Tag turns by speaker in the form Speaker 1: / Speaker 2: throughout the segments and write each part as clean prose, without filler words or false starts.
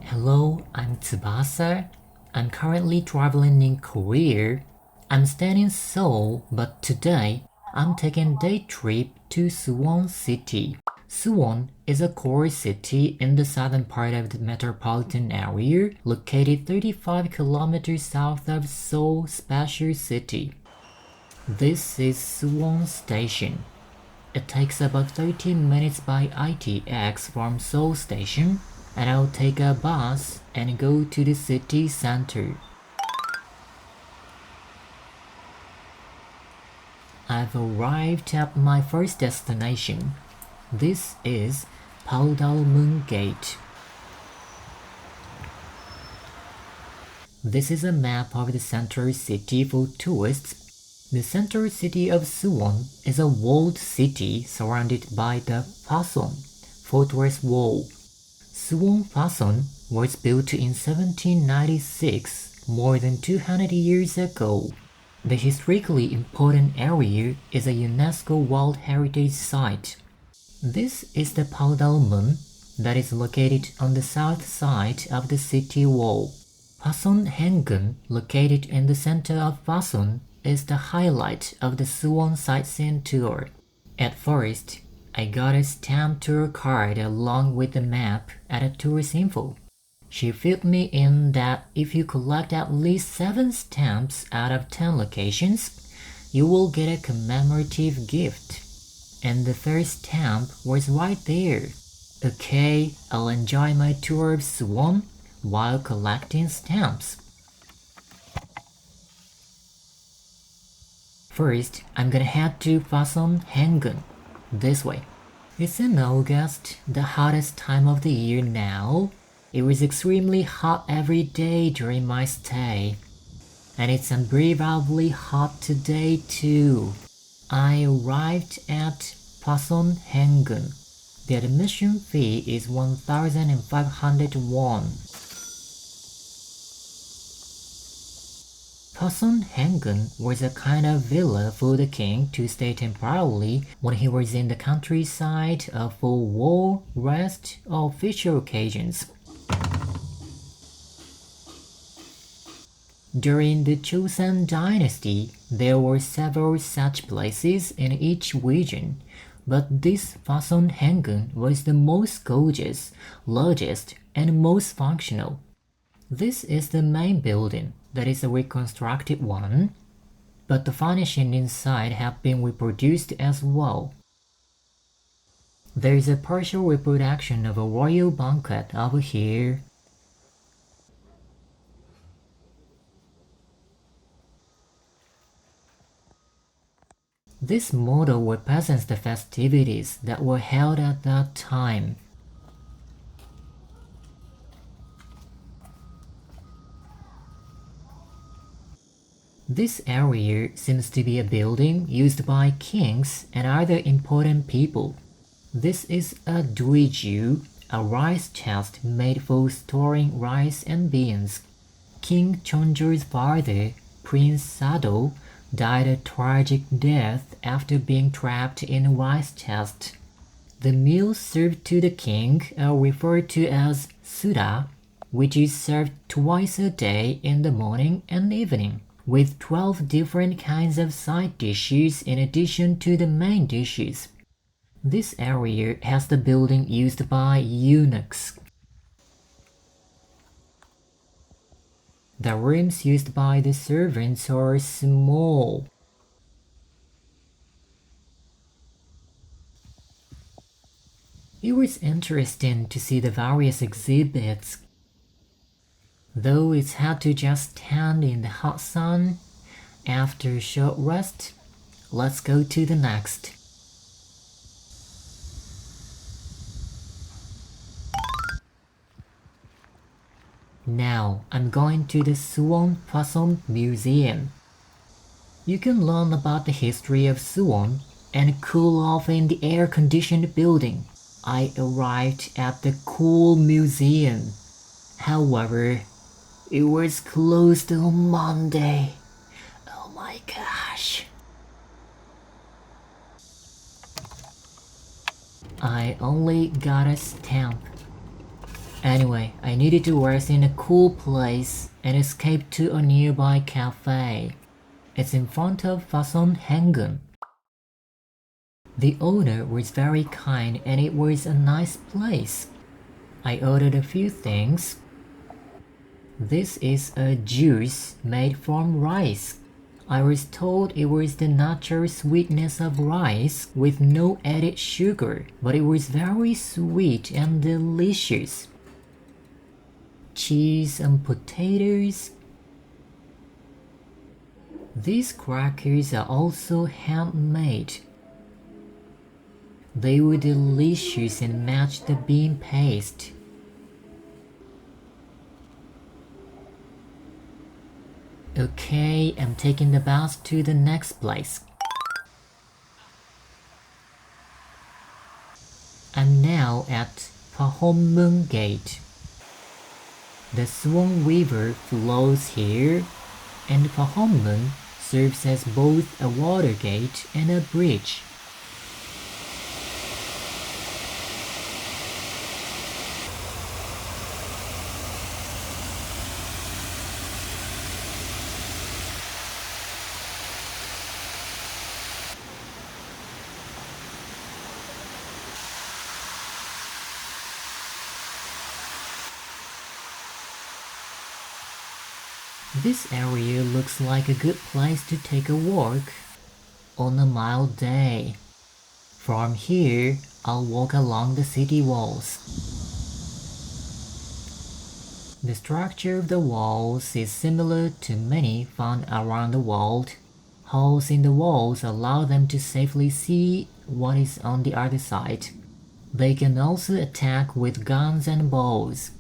Speaker 1: Hello, I'm Tsubasa. I'm currently traveling in Korea. I'm staying in Seoul, but today I'm taking a day trip to Suwon City. Suwon is a core city in the southern part of the metropolitan area, located 35 kilometers south of Seoul Special City. This is Suwon Station. It takes about 13 minutes by ITX from Seoul Station, and I'll take a bus and go to the city center. I've arrived at my first destination. This is Paudalmun Gate. This is a map of the central city for tourists. The central city of Suwon is a walled city surrounded by the Pason fortress wall. Suwon Pason was built in 1796, more than 200 years ago. The historically important area is a UNESCO World Heritage Site. This is the Paudalmun that is located on the south side of the city wall. Pason Hengun, located in the center of Pason, is the highlight of the Suwon sightseeing tour. At first, I got a stamp tour card along with the map at a tourist info. She filled me in that if you collect at least 7 stamps out of 10 locations, you will get a commemorative gift. And the third stamp was right there. Okay, I'll enjoy my tour of Suwon while collecting stamps. First, I'm gonna head to Pason Hengun, this way. It's in August, the hottest time of the year now. It was extremely hot every day during my stay. And it's unbelievably hot today too. I arrived at Pason Hengun. The admission fee is 1,500 won. Pason Hengun was a kind of villa for the king to stay temporarily when he was in the countryside for war, rest, or official occasions. During the Joseon dynasty, there were several such places in each region, but this Pason Hengun was the most gorgeous, largest, and most functional. This is the main building, that is a reconstructed one, but the furnishing inside have been reproduced as well. There is a partial reproduction of a royal banquet over here. This model represents the festivities that were held at that time. This area seems to be a building used by kings and other important people. This is a duiju, a rice chest made for storing rice and beans. King Chonjo's father, Prince Sado, died a tragic death after being trapped in a rice chest. The meals served to the king are referred to as sura, which is served twice a day in the morning and evening, with 12 different kinds of side dishes in addition to the main dishes. This area has the building used by eunuchs. The rooms used by the servants are small. It was interesting to see the various exhibits. Though it's hard to just stand in the hot sun, after a short rest, let's go to the next. Now I'm going to the Suwon Pason Museum. You can learn about the history of Suwon and cool off in the air-conditioned building. I arrived at the cool museum. However, it was closed on Monday. Oh my gosh. I only got a stamp. Anyway, I needed to rest in a cool place and escape to a nearby cafe. It's in front of Fason Hengun. The owner was very kind and it was a nice place. I ordered a few things. This is a juice made from rice. I was told it was the natural sweetness of rice with no added sugar, but it was very sweet and delicious. Cheese and potatoes. These crackers are also handmade. They were delicious and matched the bean paste. Okay, I'm taking the bus to the next place. I'm now at Pahommun Gate. The Suwon River flows here, and Pahommun serves as both a water gate and a bridge. This area looks like a good place to take a walk on a mild day. From here, I'll walk along the city walls. The structure of the walls is similar to many found around the world. Holes in the walls allow them to safely see what is on the other side. They can also attack with guns and bows.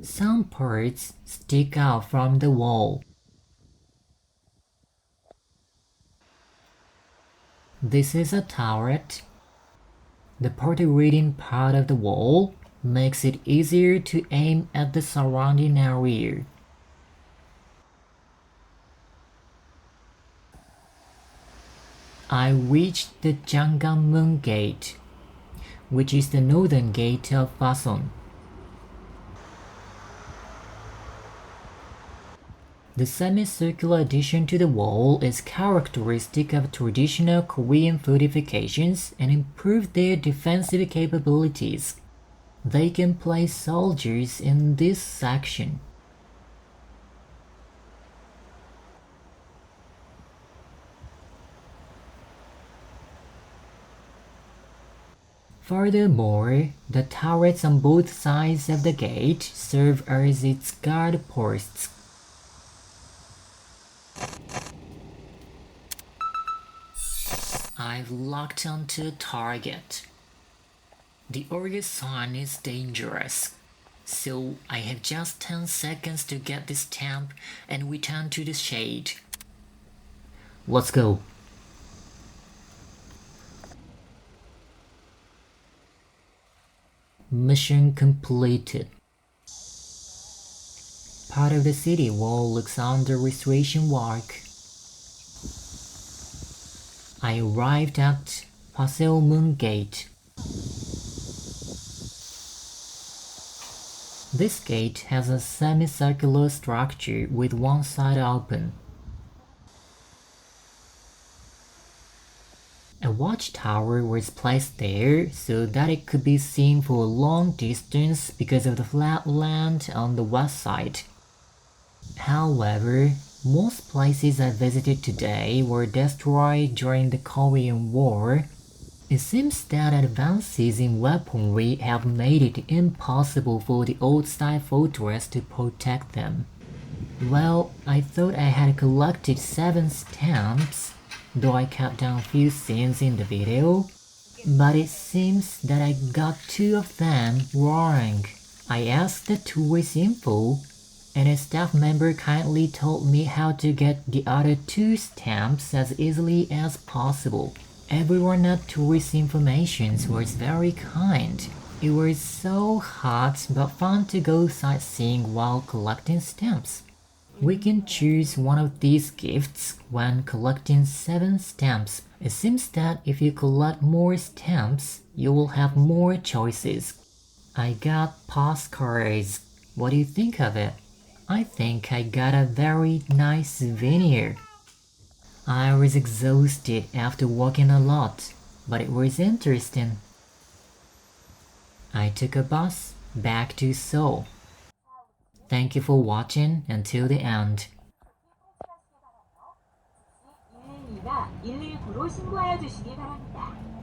Speaker 1: Some parts stick out from the wall. This is a turret. The party-reading part of the wall makes it easier to aim at the surrounding area. I reached the Janganmun Gate, which is the northern gate of Fason. The semicircular addition to the wall is characteristic of traditional Korean fortifications and improved their defensive capabilities. They can place soldiers in this section. Furthermore, the turrets on both sides of the gate serve as its guard posts. I've locked onto a target. The Oreo sign is dangerous, so I have just 10 seconds to get this stamp and return to the shade. Let's go. Mission completed. Part of the city wall looks under restoration work. I arrived at Paseomun Gate. This gate has a semicircular structure with one side open. A watchtower was placed there so that it could be seen for a long distance because of the flat land on the west side. However, most places I visited today were destroyed during the Korean War. It seems that advances in weaponry have made it impossible for the old-style fortress to protect them. Well, I thought I had collected 7 stamps, though I cut down a few scenes in the video, but it seems that I got 2 of them wrong. I asked the tourist info, and a staff member kindly told me how to get the other 2 stamps as easily as possible. Everyone at Tourist Information was very kind. It was so hot but fun to go sightseeing while collecting stamps. We can choose one of these gifts when collecting 7 stamps. It seems that if you collect more stamps, you will have more choices. I got postcards. What do you think of it? I think I got a very nice souvenir. I was exhausted after walking a lot, but it was interesting. I took a bus back to Seoul. Thank you for watching until the end.
Speaker 2: 112나 119로 신고하여 주시기 바랍니다.